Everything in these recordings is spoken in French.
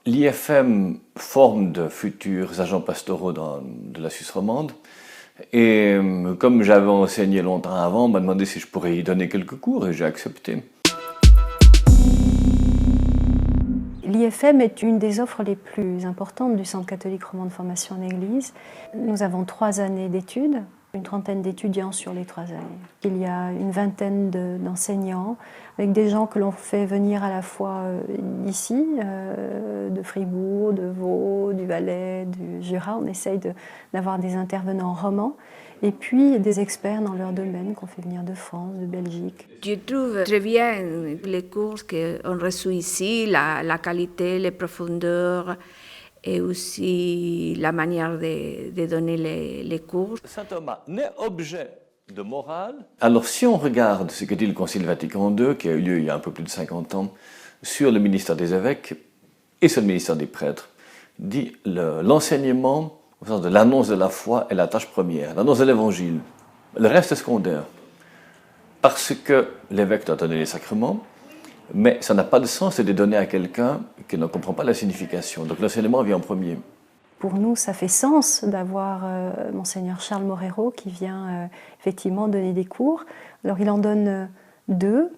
L'IFM forme de futurs agents pastoraux de la Suisse romande. Et comme j'avais enseigné longtemps avant, on m'a demandé si je pourrais y donner quelques cours et j'ai accepté. L'IFM est une des offres les plus importantes du Centre catholique roman de formation en Église. Nous avons 3 années d'études, une trentaine d'étudiants sur les 3 années. Il y a une vingtaine d'enseignants, avec des gens que l'on fait venir à la fois d'ici, de Fribourg, de Vaud, du Valais, du Jura. On essaye d'avoir des intervenants romans. Et puis des experts dans leur domaine qu'on fait venir de France, de Belgique. Je trouve très bien les cours qu'on reçoit ici, la qualité, les profondeurs et aussi la manière de donner les cours. Saint Thomas n'est objet de morale. Alors si on regarde ce que dit le Concile Vatican II, qui a eu lieu il y a un peu plus de 50 ans, sur le ministère des évêques et sur le ministère des prêtres, dit l'enseignement au sens de l'annonce de la foi est la tâche première, l'annonce de l'évangile. Le reste est secondaire. Parce que l'évêque doit donner les sacrements, mais ça n'a pas de sens de les donner à quelqu'un qui ne comprend pas la signification. Donc l'enseignement vient en premier. Pour nous, ça fait sens d'avoir Monseigneur Charles Morero qui vient effectivement donner des cours. Alors il en donne 2.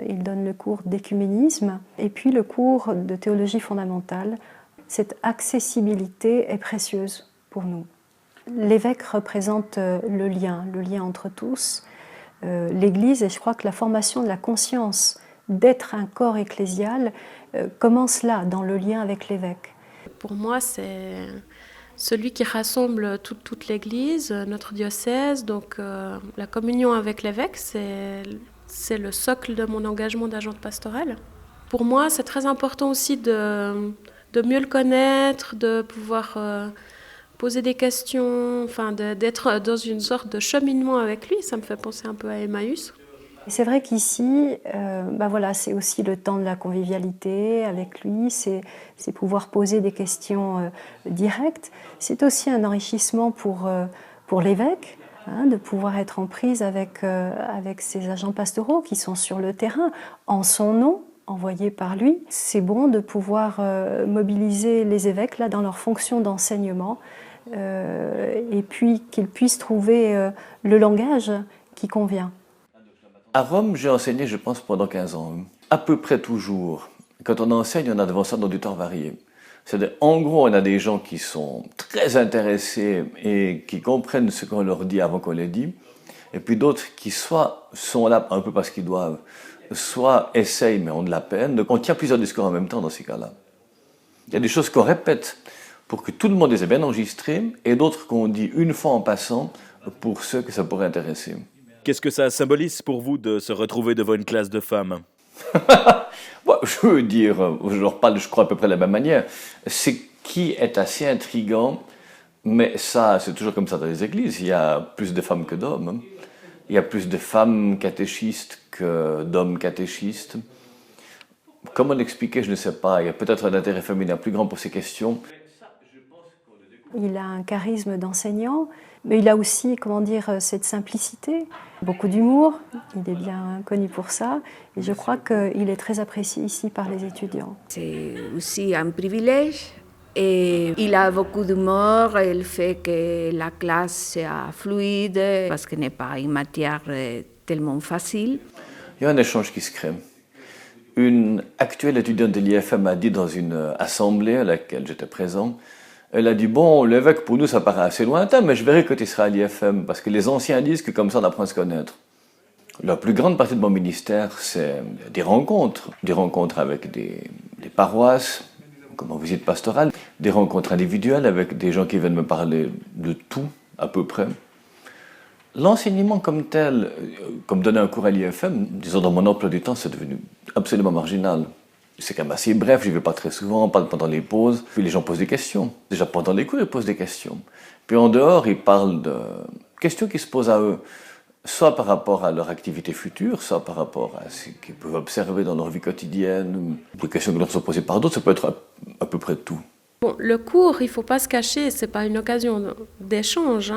Il donne le cours d'écuménisme et puis le cours de théologie fondamentale. Cette accessibilité est précieuse pour nous. L'évêque représente le lien entre tous, l'Église, et je crois que la formation de la conscience d'être un corps ecclésial commence là, dans le lien avec l'évêque. Pour moi, c'est celui qui rassemble toute l'Église, notre diocèse, donc la communion avec l'évêque, c'est le socle de mon engagement d'agente pastorale. Pour moi, c'est très important aussi de mieux le connaître, de pouvoir poser des questions, enfin d'être dans une sorte de cheminement avec lui. Ça me fait penser un peu à Emmaüs. Et c'est vrai qu'ici, voilà, c'est aussi le temps de la convivialité avec lui, c'est pouvoir poser des questions directes. C'est aussi un enrichissement pour l'évêque, de pouvoir être en prise avec ces agents pastoraux qui sont sur le terrain, en son nom, envoyés par lui. C'est bon de pouvoir mobiliser les évêques là, dans leur fonction d'enseignement et puis qu'ils puissent trouver le langage qui convient. À Rome, j'ai enseigné, je pense, pendant 15 ans. À peu près toujours. Quand on enseigne, on a devant ça dans du temps varié. C'est-à-dire, en gros, on a des gens qui sont très intéressés et qui comprennent ce qu'on leur dit avant qu'on les dise, et puis d'autres qui soit sont là un peu parce qu'ils doivent, soit essayent mais ont de la peine. Donc on tient plusieurs discours en même temps dans ces cas-là. Il y a des choses qu'on répète pour que tout le monde les ait bien enregistrées, et d'autres qu'on dit une fois en passant pour ceux que ça pourrait intéresser. Qu'est-ce que ça symbolise pour vous de se retrouver devant une classe de femmes ? Bon, je veux dire, je leur parle, je crois, à peu près de la même manière. Ce qui est assez intriguant, mais ça, c'est toujours comme ça dans les églises, il y a plus de femmes que d'hommes. Il y a plus de femmes catéchistes que d'hommes catéchistes. Comment l'expliquer, je ne sais pas. Il y a peut-être un intérêt féminin plus grand pour ces questions. Il a un charisme d'enseignant, mais il a aussi, cette simplicité, beaucoup d'humour. Il est bien connu pour ça. Et je crois qu'il est très apprécié ici par les étudiants. C'est aussi un privilège. Et il a beaucoup d'humour, et le fait que la classe soit fluide, parce que ce n'est pas une matière tellement facile. Il y a un échange qui se crée. Une actuelle étudiante de l'IFM a dit dans une assemblée à laquelle j'étais présent, elle a dit, bon, l'évêque, pour nous, ça paraît assez lointain, mais je verrai quand il sera à l'IFM, parce que les anciens disent que comme ça, on apprend à se connaître. La plus grande partie de mon ministère, c'est des rencontres avec des paroisses, comme en visite pastorale, des rencontres individuelles avec des gens qui viennent me parler de tout, à peu près. L'enseignement comme tel, comme donner un cours à l'IFM, disons dans mon emploi du temps, c'est devenu absolument marginal. C'est quand même assez bref, je ne vais pas très souvent, on parle pendant les pauses, puis les gens posent des questions. Déjà pendant les cours, ils posent des questions. Puis en dehors, ils parlent de questions qui se posent à eux, soit par rapport à leur activité future, soit par rapport à ce qu'ils peuvent observer dans leur vie quotidienne, des questions qui leur sont posées par d'autres, ça peut être à peu près tout. Bon, le cours, il ne faut pas se cacher, ce n'est pas une occasion d'échange.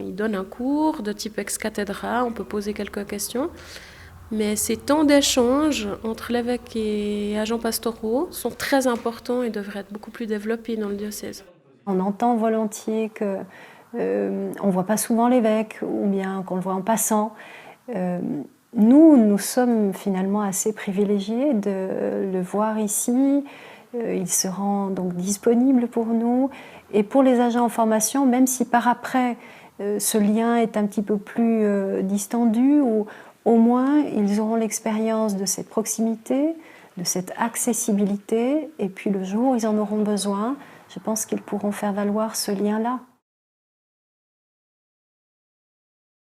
Il donne un cours de type ex cathedra, on peut poser quelques questions. Mais ces temps d'échange entre l'évêque et agents pastoraux sont très importants et devraient être beaucoup plus développés dans le diocèse. On entend volontiers qu'on ne voit pas souvent l'évêque ou bien qu'on le voit en passant. Nous sommes finalement assez privilégiés de le voir ici. Il se rend donc disponible pour nous. Et pour les agents en formation, même si par après ce lien est un petit peu plus distendu, ou au moins ils auront l'expérience de cette proximité, de cette accessibilité, et puis le jour où ils en auront besoin, je pense qu'ils pourront faire valoir ce lien-là.